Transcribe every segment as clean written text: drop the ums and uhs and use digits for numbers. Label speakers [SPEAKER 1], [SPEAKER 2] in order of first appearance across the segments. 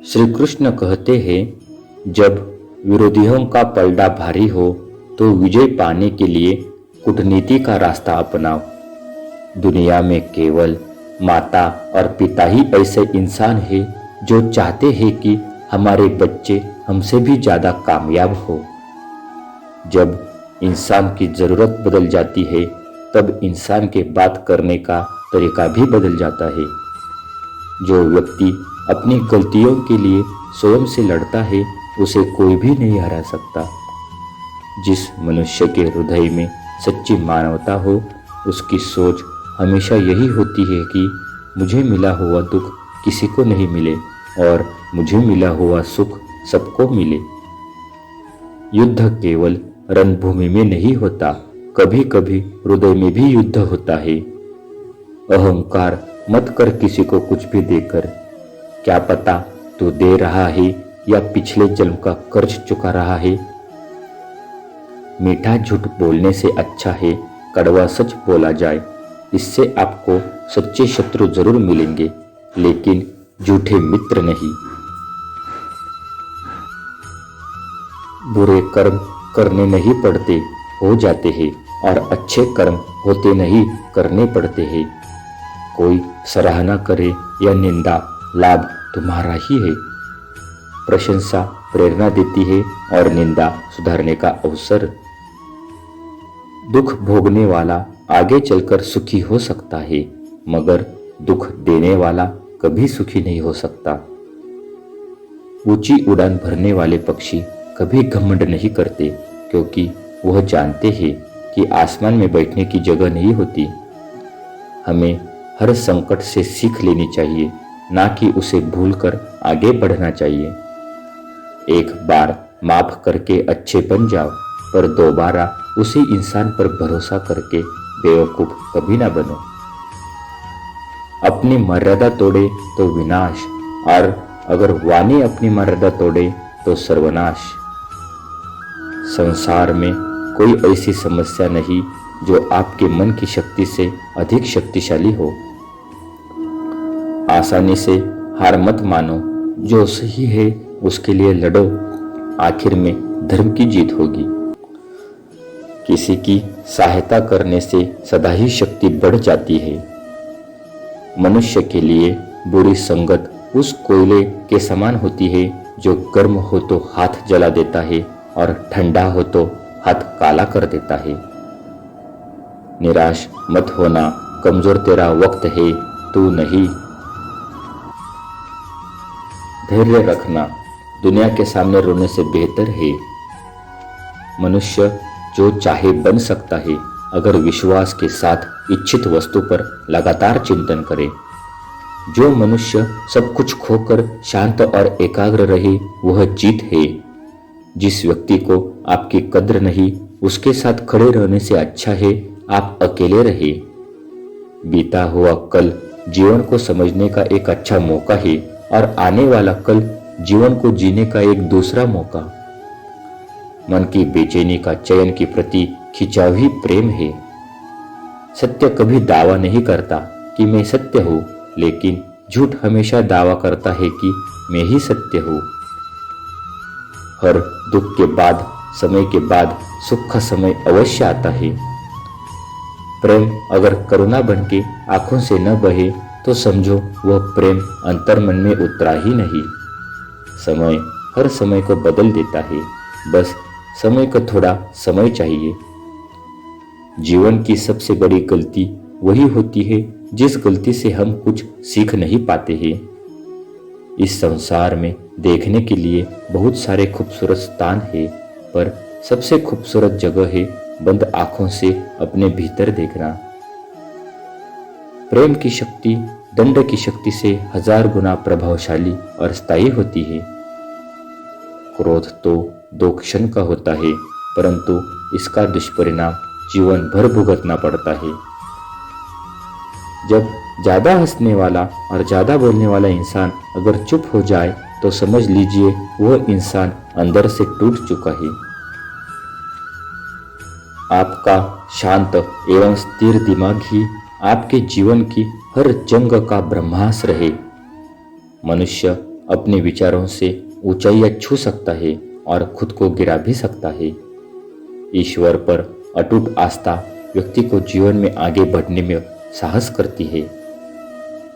[SPEAKER 1] श्री कृष्ण कहते हैं, जब विरोधियों का पलड़ा भारी हो तो विजय पाने के लिए कूटनीति का रास्ता अपनाओ। दुनिया में केवल माता और पिता ही ऐसे इंसान हैं जो चाहते हैं कि हमारे बच्चे हमसे भी ज़्यादा कामयाब हो। जब इंसान की ज़रूरत बदल जाती है तब इंसान के बात करने का तरीका भी बदल जाता है। जो व्यक्ति अपनी गलतियों के लिए स्वयं से लड़ता है उसे कोई भी नहीं हरा सकता। जिस मनुष्य के हृदय में सच्ची मानवता हो उसकी सोच हमेशा यही होती है कि मुझे मिला हुआ दुख किसी को नहीं मिले और मुझे मिला हुआ सुख सबको मिले। युद्ध केवल रणभूमि में नहीं होता, कभी कभी हृदय में भी युद्ध होता है। अहंकार मत कर किसी को कुछ भी देकर, क्या पता तू दे रहा है या पिछले जन्म का कर्ज चुका रहा है। मीठा झूठ बोलने से अच्छा है कड़वा सच बोला जाए। इससे आपको सच्चे शत्रु जरूर मिलेंगे लेकिन झूठे मित्र नहीं। बुरे कर्म करने नहीं पड़ते, हो जाते हैं, और अच्छे कर्म होते नहीं, करने पड़ते हैं। कोई सराहना करे या निंदा, लाभ तुम्हारा ही है। प्रशंसा प्रेरणा देती है और निंदा सुधारने का अवसर। दुख भोगने वाला आगे चलकर सुखी हो सकता है, मगर दुख देने वाला कभी सुखी नहीं हो सकता। ऊंची उड़ान भरने वाले पक्षी कभी घमंड नहीं करते, क्योंकि वह जानते हैं कि आसमान में बैठने की जगह नहीं होती। हमें हर संकट से सीख लेनी चाहिए, ना कि उसे भूलकर आगे बढ़ना चाहिए। एक बार माफ करके अच्छे बन जाओ, पर दोबारा उसी इंसान पर भरोसा करके बेवकूफ कभी ना बनो। अपनी मर्यादा तोड़े तो विनाश, और अगर वाणी अपनी मर्यादा तोड़े तो सर्वनाश। संसार में कोई ऐसी समस्या नहीं जो आपके मन की शक्ति से अधिक शक्तिशाली हो। आसानी से हार मत मानो, जो सही है उसके लिए लड़ो, आखिर में धर्म की जीत होगी। किसी की सहायता करने से सदा ही शक्ति बढ़ जाती है। मनुष्य के लिए बुरी संगत उस कोयले के समान होती है जो गर्म हो तो हाथ जला देता है और ठंडा हो तो हाथ काला कर देता है। निराश मत होना, कमजोर तेरा वक्त है, तू नहीं। धैर्य रखना दुनिया के सामने रोने से बेहतर है। मनुष्य जो चाहे बन सकता है अगर विश्वास के साथ इच्छित वस्तु पर लगातार चिंतन करे। जो मनुष्य सब कुछ खोकर शांत और एकाग्र रहे वह जीत है। जिस व्यक्ति को आपकी कद्र नहीं, उसके साथ खड़े रहने से अच्छा है आप अकेले रहे। बीता हुआ कल जीवन को समझने का एक अच्छा मौका है और आने वाला कल जीवन को जीने का एक दूसरा मौका। मन की बेचैनी का चयन की प्रति खिंचाव ही प्रेम है। सत्य कभी दावा नहीं करता कि मैं सत्य हूं, लेकिन झूठ हमेशा दावा करता है कि मैं ही सत्य हूं। हर दुख के बाद, समय के बाद सुख का समय अवश्य आता है। प्रेम अगर करुणा बनके आंखों से न बहे तो समझो वह प्रेम अंतर्मन में उतरा ही नहीं। समय हर समय को बदल देता है, बस समय को थोड़ा समय चाहिए। जीवन की सबसे बड़ी गलती वही होती है जिस गलती से हम कुछ सीख नहीं पाते हैं। इस संसार में देखने के लिए बहुत सारे खूबसूरत स्थान है, पर सबसे खूबसूरत जगह है बंद आंखों से अपने भीतर देखना। प्रेम की शक्ति दंड की शक्ति से 1000 गुना प्रभावशाली और स्थायी होती है। क्रोध तो 2 क्षण का होता है, परंतु इसका दुष्परिणाम जीवन भर भुगतना पड़ता है। जब ज्यादा हंसने वाला और ज्यादा बोलने वाला इंसान अगर चुप हो जाए तो समझ लीजिए वह इंसान अंदर से टूट चुका है। आपका शांत एवं स्थिर दिमाग ही आपके जीवन की हर जंग का ब्रह्मास्त्र है। मनुष्य अपने विचारों से ऊंचाइयां छू सकता है और खुद को गिरा भी सकता है। ईश्वर पर अटूट आस्था व्यक्ति को जीवन में आगे बढ़ने में साहस करती है।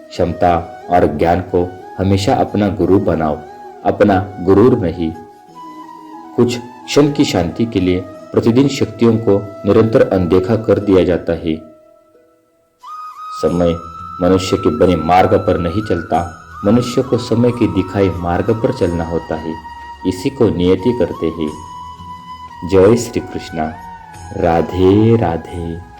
[SPEAKER 1] क्षमता और ज्ञान को हमेशा अपना गुरु बनाओ, अपना गुरूर नहीं। कुछ क्षण की शांति के लिए प्रतिदिन शक्तियों को निरंतर अनदेखा कर दिया जाता है। समय मनुष्य के बने मार्ग पर नहीं चलता, मनुष्य को समय के दिखाए मार्ग पर चलना होता है। इसी को नियति करते हैं। जय श्री कृष्णा। राधे राधे।